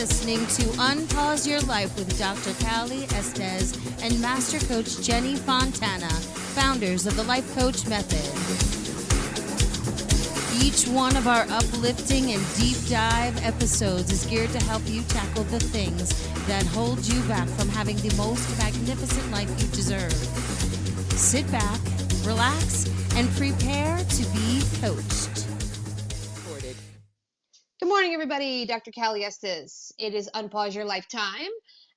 listening to Unpause Your Life with Dr. Cali Estes and Master Coach Jenny Fontana, founders of the Life Coach Method. Each one of our uplifting and deep dive episodes is geared to help you tackle the things that hold you back from having the most magnificent life you deserve. Sit back, relax, and prepare to be coached. Good morning, everybody. Dr. Cali Estes. It is Unpause Your Life time,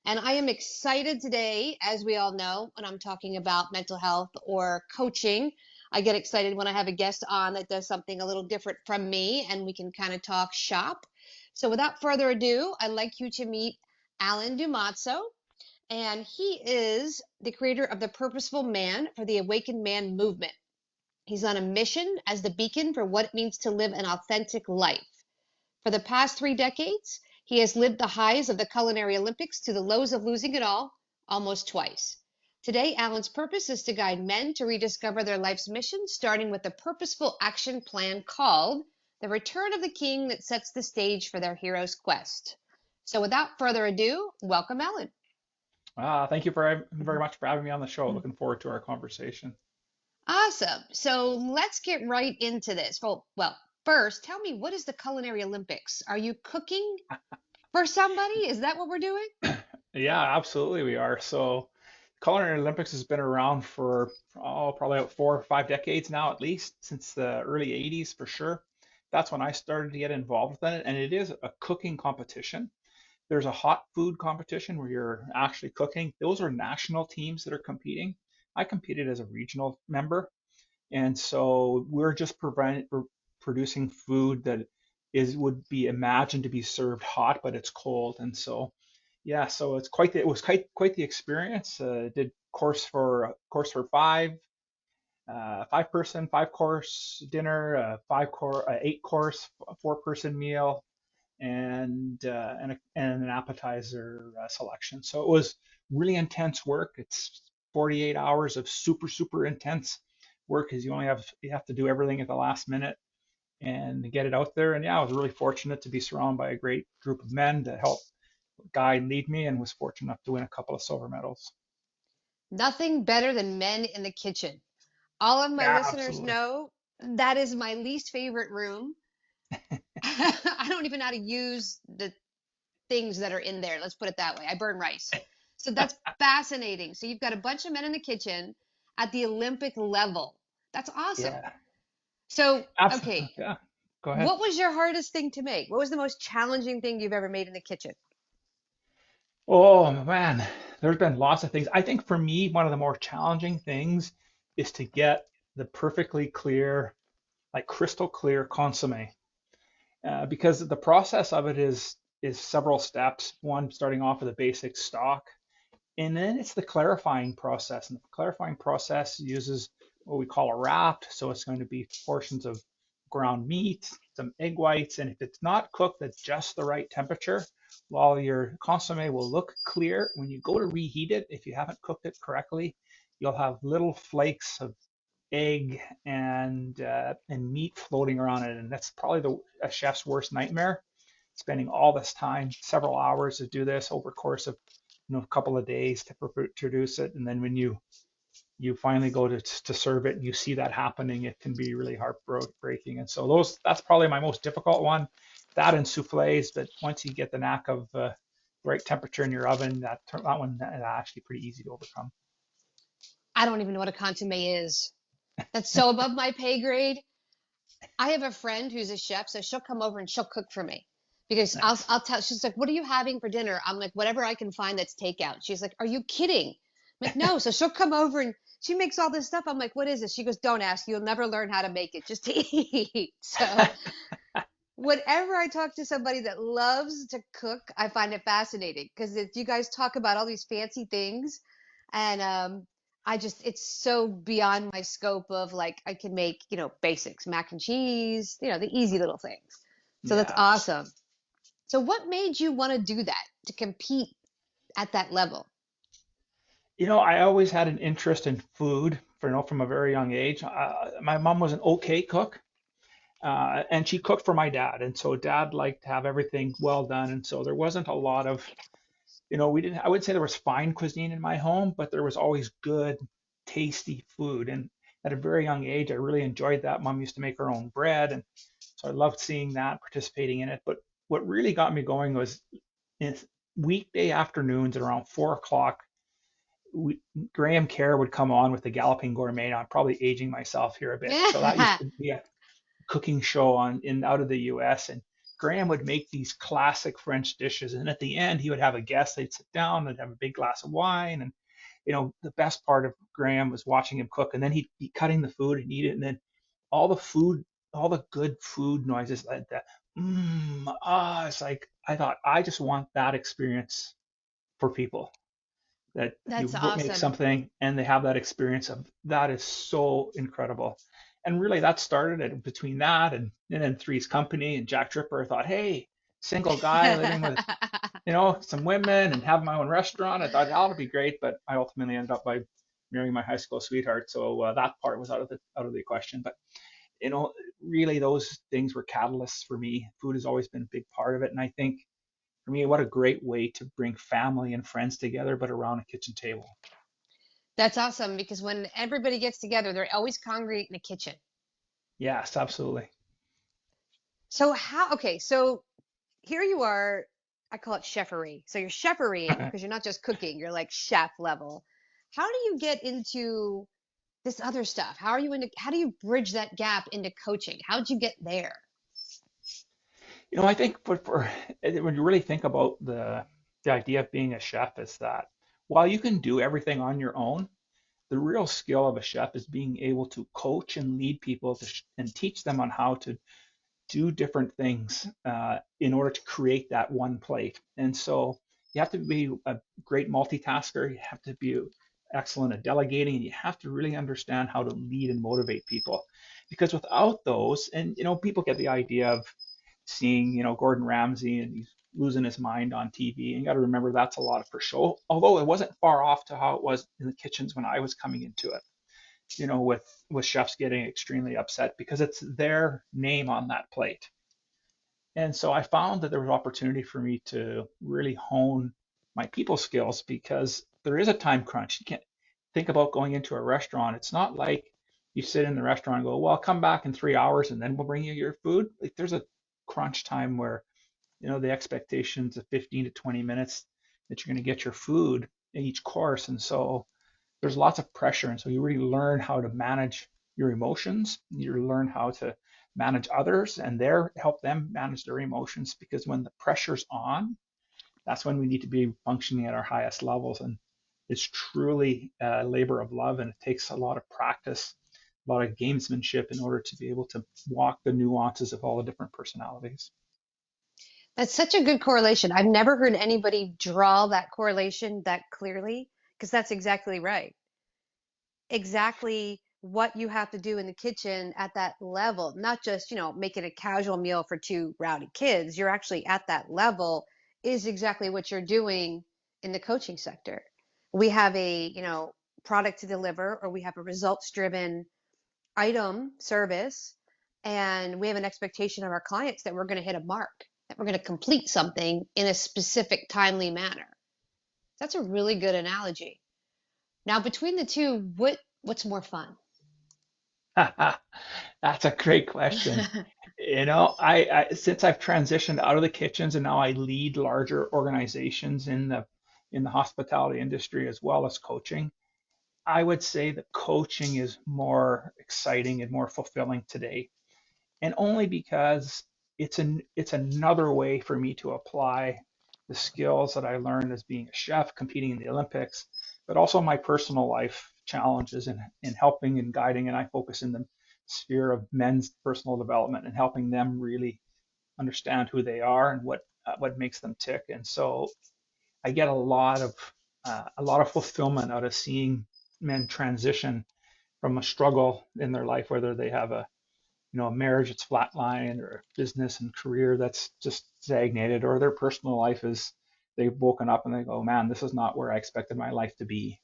and I am excited today. As we all know, when I'm talking about mental health or coaching, I get excited when I have a guest on that does something a little different from me, and we can kind of talk shop. So without further ado, I'd like you to meet Alain Dumonceaux, and he is the creator of the Purposeful Man for the Awakened Man movement. He's on a mission as the beacon for what it means to live an authentic life. For the past 3 decades, he has lived the highs of the Culinary Olympics to the lows of losing it all, almost twice. Today, Alain's purpose is to guide men to rediscover their life's mission, starting with a purposeful action plan called The Return of the King that sets the stage for their hero's quest. So without further ado, welcome, Alain. Thank you very much for having me on the show. Looking forward to our conversation. Awesome. So let's get right into this. Well, first, tell me, what is the Culinary Olympics? Are you cooking for somebody? Is that what we're doing? Yeah, absolutely we are. So Culinary Olympics has been around for probably about 4 or 5 decades now, at least since the early 80s for sure. That's when I started to get involved with it, and it is a cooking competition. There's a hot food competition where you're actually cooking. Those are national teams that are competing. I competed as a regional member, and so we're just producing food that would be imagined to be served hot, but it's cold. And so, yeah, so it was quite the experience. Did course for 5-course dinner, 8-course 4-person meal, and an appetizer selection. So it was really intense work. It's 48 hours of super intense work, because you have to do everything at the last minute and get it out there. And yeah, I was really fortunate to be surrounded by a great group of men to help guide and lead me, and was fortunate enough to win a couple of silver medals. Nothing better than men in the kitchen. All of my Yeah, listeners absolutely. know that is my least favorite room. I don't even know how to use the things that are in there. Let's put it that way. I burn rice. So that's fascinating. So you've got a bunch of men in the kitchen at the Olympic level. That's awesome. Yeah, So, absolutely. okay, Yeah, go ahead. what was your hardest thing to make? What was the most challenging thing you've ever made in the kitchen? Oh man, there's been lots of things. I think for me, one of the more challenging things is to get the perfectly clear, like crystal clear consomme. Because the process of it is several steps. One, starting off with a basic stock, and then it's the clarifying process. And the clarifying process uses what we call a wrap. So it's going to be portions of ground meat, some egg whites, and if it's not cooked at just the right temperature, while your consomme will look clear, when you go to reheat it, if you haven't cooked it correctly, you'll have little flakes of egg and meat floating around it, and that's probably a chef's worst nightmare. Spending all this time, several hours to do this over the course of a couple of days to produce it, and then when you finally go to serve it and you see that happening, it can be really heartbreaking. And so that's probably my most difficult one. That and souffles, but once you get the knack of the right temperature in your oven, that one is actually pretty easy to overcome. I don't even know what a consomme is. That's so above my pay grade. I have a friend who's a chef, so she'll come over and she'll cook for me because Nice. I'll tell. She's like, "What are you having for dinner?" I'm like, "Whatever I can find that's takeout." She's like, "Are you kidding?" I'm like, "No." So she'll come over and she makes all this stuff. I'm like, "What is this?" She goes, "Don't ask. You'll never learn how to make it. Just to eat." So whenever I talk to somebody that loves to cook, I find it fascinating because you guys talk about all these fancy things, and it's so beyond my scope of like I can make, basics, mac and cheese, the easy little things. So that's Yeah. awesome. So what made you want to do that, to compete at that level? I always had an interest in food from a very young age. My mom was an okay cook, And she cooked for my dad, and so dad liked to have everything well done, and so there wasn't a lot of, we didn't, I wouldn't say there was fine cuisine in my home, but there was always good, tasty food. And at a very young age, I really enjoyed that. Mom used to make her own bread, and so I loved seeing that, participating in it. But what really got me going was in weekday afternoons at around 4 o'clock. We, Graham Kerr would come on with the Galloping Gourmet. Now I'm probably aging myself here a bit. So that used to be a cooking show on in out of the US, and Graham would make these classic French dishes, and at the end he would have a guest. They'd sit down, they'd have a big glass of wine, and the best part of Graham was watching him cook, and then he'd be cutting the food and eat it, and then all the food, all the good food noises like that. It's like I thought I just want that experience for people, that you That's make awesome. something and they have that experience of that is so incredible. And really that started it between that and then Three's Company and Jack Tripper. I thought, hey, single guy living with, some women and have my own restaurant. I thought that'll be great, but I ultimately ended up by marrying my high school sweetheart. So that part was out of the question. But you know, really those things were catalysts for me. Food has always been a big part of it. And I think for me, what a great way to bring family and friends together, but around a kitchen table. That's awesome because when everybody gets together, they're always congregate in the kitchen. Yes, absolutely. Okay, so here you are, I call it chefery. So you're cheferying because you're not just cooking, you're like chef level. How do you get into this other stuff? How do you bridge that gap into coaching? How'd you get there? I think when you really think about the idea of being a chef is that while you can do everything on your own, the real skill of a chef is being able to coach and lead people and teach them on how to do different things in order to create that one plate. And so you have to be a great multitasker. You have to be excellent at delegating, and you have to really understand how to lead and motivate people. Because without those, and people get the idea of seeing, Gordon Ramsay and he's losing his mind on TV. And you got to remember that's a lot for show. Although it wasn't far off to how it was in the kitchens when I was coming into it. With chefs getting extremely upset because it's their name on that plate. And so I found that there was opportunity for me to really hone my people skills because there is a time crunch. You can't think about going into a restaurant. It's not like you sit in the restaurant and go, well, come back in 3 hours and then we'll bring you your food. Like there's a crunch time where, the expectations of 15 to 20 minutes that you're going to get your food in each course. And so there's lots of pressure. And so you really learn how to manage your emotions. You learn how to manage others and help them manage their emotions, because when the pressure's on, that's when we need to be functioning at our highest levels. And it's truly a labor of love, and it takes a lot of practice, a lot of gamesmanship in order to be able to walk the nuances of all the different personalities. That's such a good correlation. I've never heard anybody draw that correlation that clearly because that's exactly right. Exactly what you have to do in the kitchen at that level, not just, making a casual meal for two rowdy kids. You're actually at that level is exactly what you're doing in the coaching sector. We have a, product to deliver, or we have a results driven item service, and we have an expectation of our clients that we're going to hit a mark, that we're going to complete something in a specific timely manner. That's a really good analogy. Now, between the two, what's more fun? That's a great question. I since I've transitioned out of the kitchens and now I lead larger organizations in the hospitality industry as well as coaching, I would say that coaching is more exciting and more fulfilling today, and only because it's another way for me to apply the skills that I learned as being a chef, competing in the Olympics, but also my personal life challenges in helping and guiding. And I focus in the sphere of men's personal development and helping them really understand who they are and what makes them tick. And so I get a lot of fulfillment out of seeing men transition from a struggle in their life, whether they have a marriage that's flatlined or a business and career that's just stagnated, or their personal life is they've woken up and they go, man, this is not where I expected my life to be.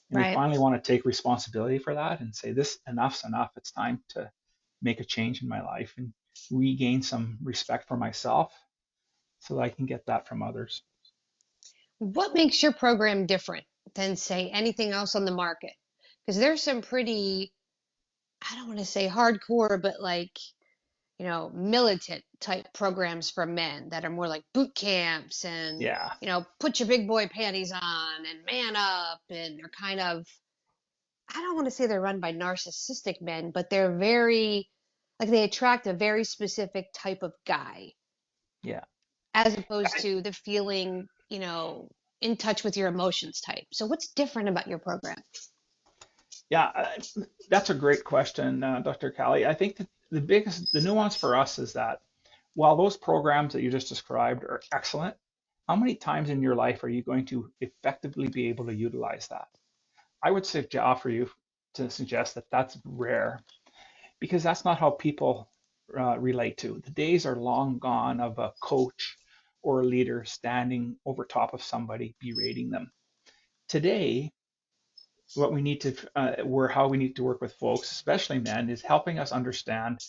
And they Right. finally want to take responsibility for that and say, this enough's enough. It's time to make a change in my life and regain some respect for myself so that I can get that from others. What makes your program different than, say, anything else on the market? Because there's some pretty, I don't want to say hardcore, but like, militant type programs for men that are more like boot camps and, Yeah. put your big boy panties on and man up. And they're kind of, I don't want to say they're run by narcissistic men, but they're very, like they attract a very specific type of guy Yeah. as opposed to the feeling, in touch with your emotions type. So what's different about your program? Yeah, that's a great question, Dr. Cali. I think that the nuance for us is that while those programs that you just described are excellent, how many times in your life are you going to effectively be able to utilize that? I would offer you to suggest that that's rare because that's not how people relate to. The days are long gone of a coach or a leader standing over top of somebody berating them. Today, what we need to how we need to work with folks, especially men, is helping us understand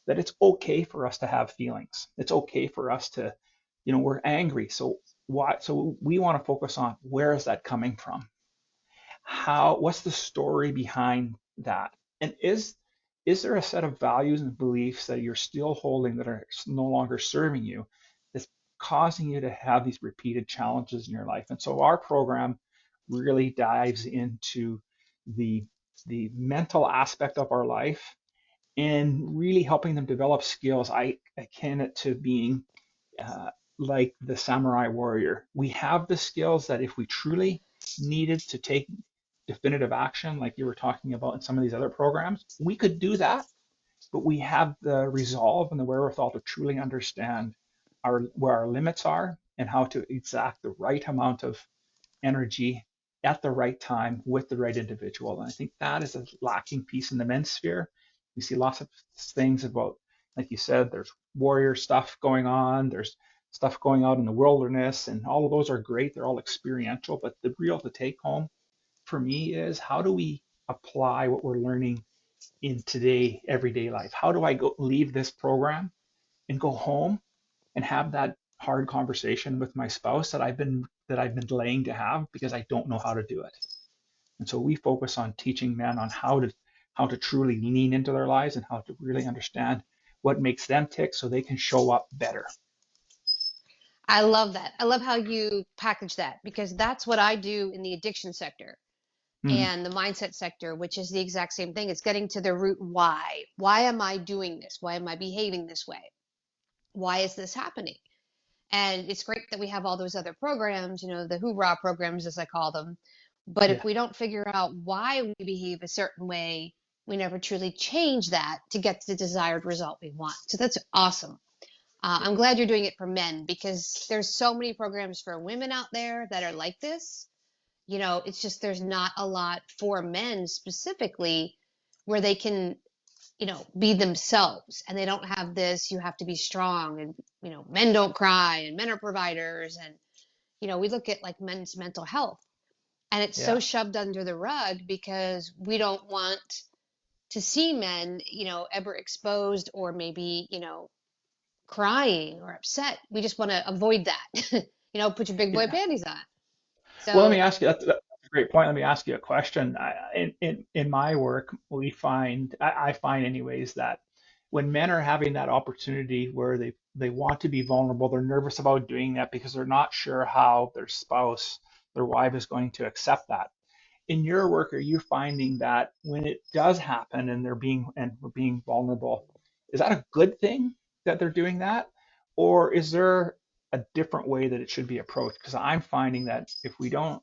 that it's okay for us to have feelings. It's okay for us to, we're angry. So why? So we want to focus on where is that coming from? What's the story behind that? And is there a set of values and beliefs that you're still holding that are no longer serving you that's causing you to have these repeated challenges in your life? And so our program really dives into the the mental aspect of our life and really helping them develop skills. I akin it to being uh, like the samurai warrior. We have the skills that if we truly needed to take definitive action, like you were talking about in some of these other programs, we could do that, but we have the resolve and the wherewithal to truly understand where our limits are and how to exact the right amount of energy at the right time with the right individual. And I think that is a lacking piece in the men's sphere. We see lots of things about, like you said, there's warrior stuff going on, there's stuff going out in the wilderness, and all of those are great. They're all experiential, but the take home for me is how do we apply what we're learning in today, everyday life? How do I go leave this program and go home and have that hard conversation with my spouse that I've been delaying to have because I don't know how to do it. And so we focus on teaching men on how to truly lean into their lives and how to really understand what makes them tick so they can show up better. I love that. I love how you package that because that's what I do in the addiction sector Mm, and the mindset sector, which is the exact same thing. It's getting to the root why. Why am I doing this? Why am I behaving this way? Why is this happening? And it's great that we have all those other programs, the hoorah programs, as I call them. But if yeah, we don't figure out why we behave a certain way, we never truly change that to get the desired result we want. So that's awesome. I'm glad you're doing it for men because there's so many programs for women out there that are like this. It's just there's not a lot for men specifically where they can, be themselves and they don't have this, you have to be strong and, men don't cry and men are providers. And, we look at like men's mental health and it's so yeah, shoved under the rug because we don't want to see men, ever exposed or maybe, crying or upset. We just want to avoid that. Put your big boy yeah. panties on. Well, let me So ask you. That's a great point. Let me ask you a question. In my work, I find anyways that when men are having that opportunity where they want to be vulnerable, they're nervous about doing that because they're not sure how their spouse, their wife is going to accept that. In your work, are you finding that when it does happen and we're being vulnerable, is that a good thing that they're doing that, or is there a different way that it should be approached? Because I'm finding that if we don't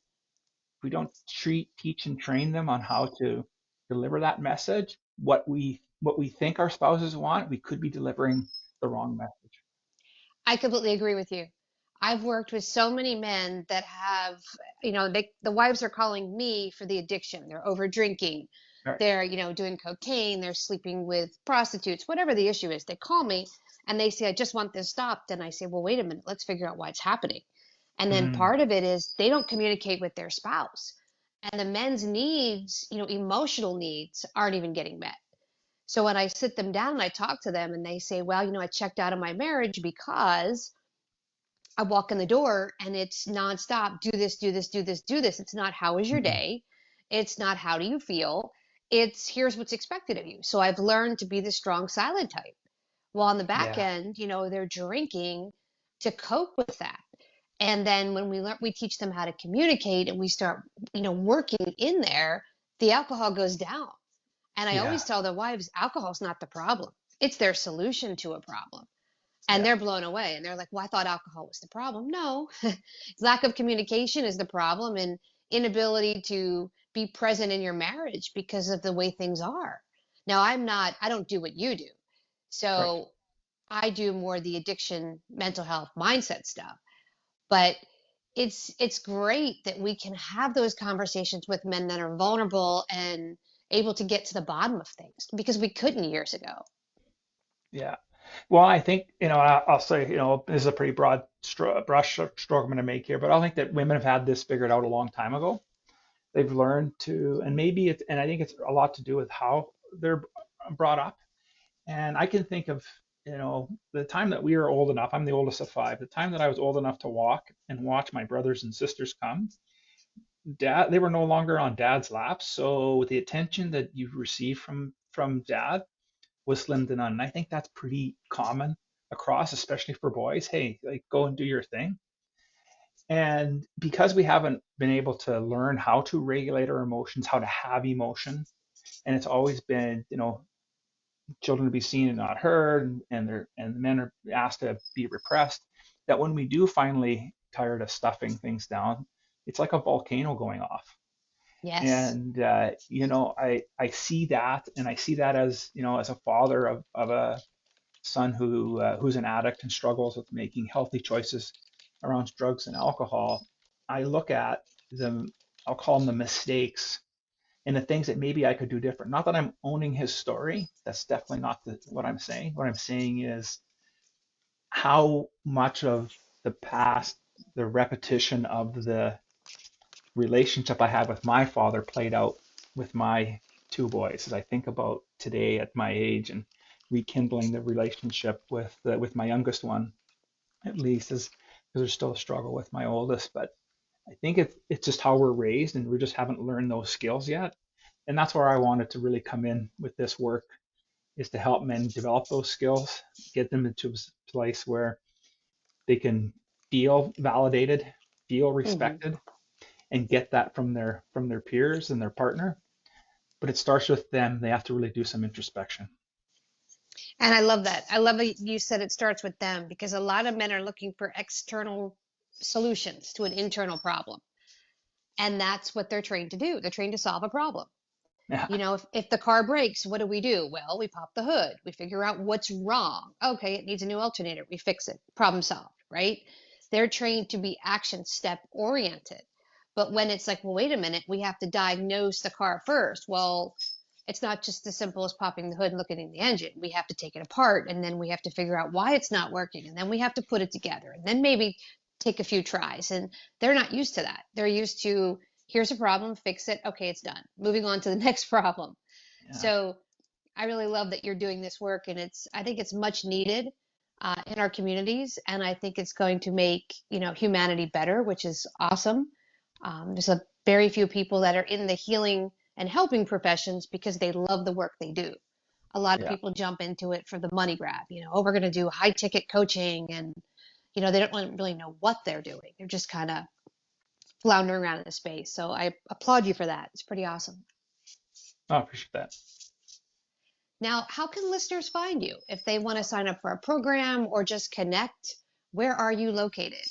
teach and train them on how to deliver that message, what we think our spouses want, we could be delivering the wrong message. I completely agree with you. I've worked with so many men that have, the wives are calling me for the addiction. They're over drinking. Right. They're, doing cocaine. They're sleeping with prostitutes, whatever the issue is. They call me and they say, I just want this stopped. And I say, well, wait a minute. Let's figure out why it's happening. And then Mm, part of it is they don't communicate with their spouse. And the men's needs, emotional needs aren't even getting met. So when I sit them down and I talk to them and they say, well, I checked out of my marriage because I walk in the door and it's nonstop, do this, do this, do this, do this. It's not how was your Hmm. day? It's not how do you feel? It's here's what's expected of you. So I've learned to be the strong silent type. Well, on the back Yeah. end, they're drinking to cope with that. And then when we teach them how to communicate and we start, working in there, the alcohol goes down. And I Yeah. always tell their wives, alcohol's not the problem. It's their solution to a problem. And Yeah. they're blown away. And they're like, well, I thought alcohol was the problem. No, lack of communication is the problem and inability to be present in your marriage because of the way things are. Now, I don't do what you do. Right. So I do more the addiction, mental health, mindset stuff. But it's great that we can have those conversations with men that are vulnerable and able to get to the bottom of things because we couldn't years ago. Yeah. Well, I think, I'll say, this is a pretty broad brush stroke I'm going to make here, but I think that women have had this figured out a long time ago. They've learned to, and I think it's a lot to do with how they're brought up. And I can think of, the time that we were old enough, I'm the oldest of five, the time that I was old enough to walk and watch my brothers and sisters come, they were no longer on dad's laps. So the attention that you received from dad was slim to none. And I think that's pretty common across, especially for boys. Hey, like go and do your thing. And because we haven't been able to learn how to regulate our emotions, how to have emotion, and it's always been, children to be seen and not heard, and the men are asked to be repressed, that when we do finally tired of stuffing things down, it's like a volcano going off. Yes. And I see that, and I see that as as a father of a son who's an addict and struggles with making healthy choices around drugs and alcohol. I look at them, I'll call them the mistakes and the things that maybe I could do different. Not that I'm owning his story. That's definitely not what I'm saying. What I'm saying is how much of the past, the repetition of the relationship I had with my father played out with my two boys. As I think about today at my age and rekindling the relationship with my youngest one, at least, is because there's still a struggle with my oldest. But I think it's just how we're raised, and we just haven't learned those skills yet. And that's where I wanted to really come in with this work, is to help men develop those skills, get them into a place where they can feel validated, feel Hmm. respected, and get that from their peers and their partner. But it starts with them. They have to really do some introspection. And I love that. I love that you said it starts with them because a lot of men are looking for external solutions to an internal problem. And that's what they're trained to do. They're trained to solve a problem. Yeah, If the car breaks, what do? Well, we pop the hood. We figure out what's wrong. Okay, it needs a new alternator. We fix it. Problem solved, right? They're trained to be action step oriented. But when it's like, well, wait a minute, we have to diagnose the car first. Well, it's not just as simple as popping the hood and looking in the engine. We have to take it apart and then we have to figure out why it's not working. And then we have to put it together and then maybe take a few tries. And they're not used to that. They're used to here's a problem, fix it. Okay, it's done. Moving on to the next problem. yeah, So I really love that you're doing this work and I think it's much needed in our communities. And I think it's going to make, humanity better, which is awesome. There's a very few people that are in the healing and helping professions because they love the work they do. A lot of yeah, people jump into it for the money grab, oh, we're going to do high ticket coaching and, they don't really know what they're doing. They're just kind of floundering around in the space. So I applaud you for that. It's pretty awesome. I appreciate that. Now, how can listeners find you if they want to sign up for a program or just connect? Where are you located?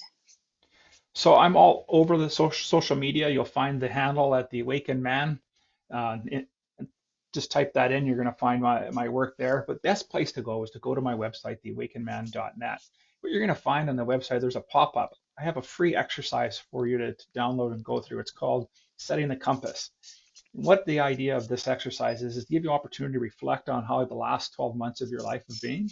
So I'm all over the social media. You'll find the handle at the Awakened Man. It, just type that in. You're going to find my work there. But best place to go is to go to my website, theawakenedman.net. What you're going to find on the website, there's a pop-up. I have a free exercise for you to download and go through. It's called Setting the Compass. What the idea of this exercise is to give you opportunity to reflect on how the last 12 months of your life have been,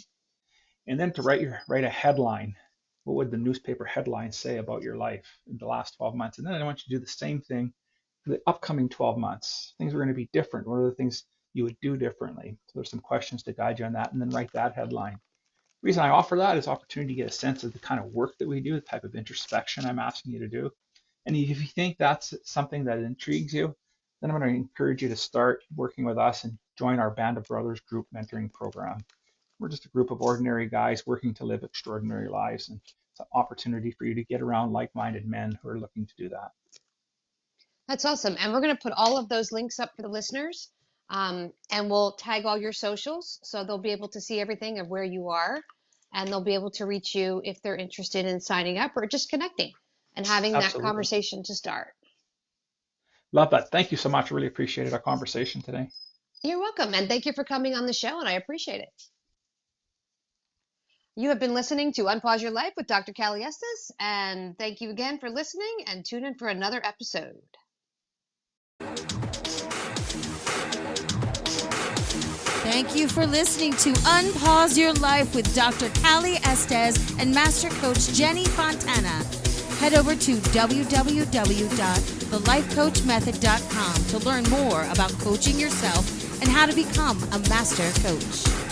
and then to write a headline. What would the newspaper headline say about your life in the last 12 months? And then I want you to do the same thing for the upcoming 12 months. Things are going to be different. What are the things you would do differently. So there's some questions to guide you on that, and then write that headline. The reason I offer that is opportunity to get a sense of the kind of work that we do, the type of introspection I'm asking you to do. And if you think that's something that intrigues you, then I'm going to encourage you to start working with us and join our Band of Brothers group mentoring program. We're just a group of ordinary guys working to live extraordinary lives, and it's an opportunity for you to get around like-minded men who are looking to do that. That's awesome. And we're going to put all of those links up for the listeners. And we'll tag all your socials so they'll be able to see everything of where you are, and they'll be able to reach you if they're interested in signing up or just connecting and having that conversation to start. Love that. Thank you so much. I really appreciated our conversation today. You're welcome. And thank you for coming on the show, and I appreciate it. You have been listening to Unpause Your Life with Dr. Cali Estes, and thank you again for listening, and tune in for another episode. Thank you for listening to Unpause Your Life with Dr. Cali Estes and Master Coach Jenny Fontana. Head over to www.thelifecoachmethod.com to learn more about coaching yourself and how to become a master coach.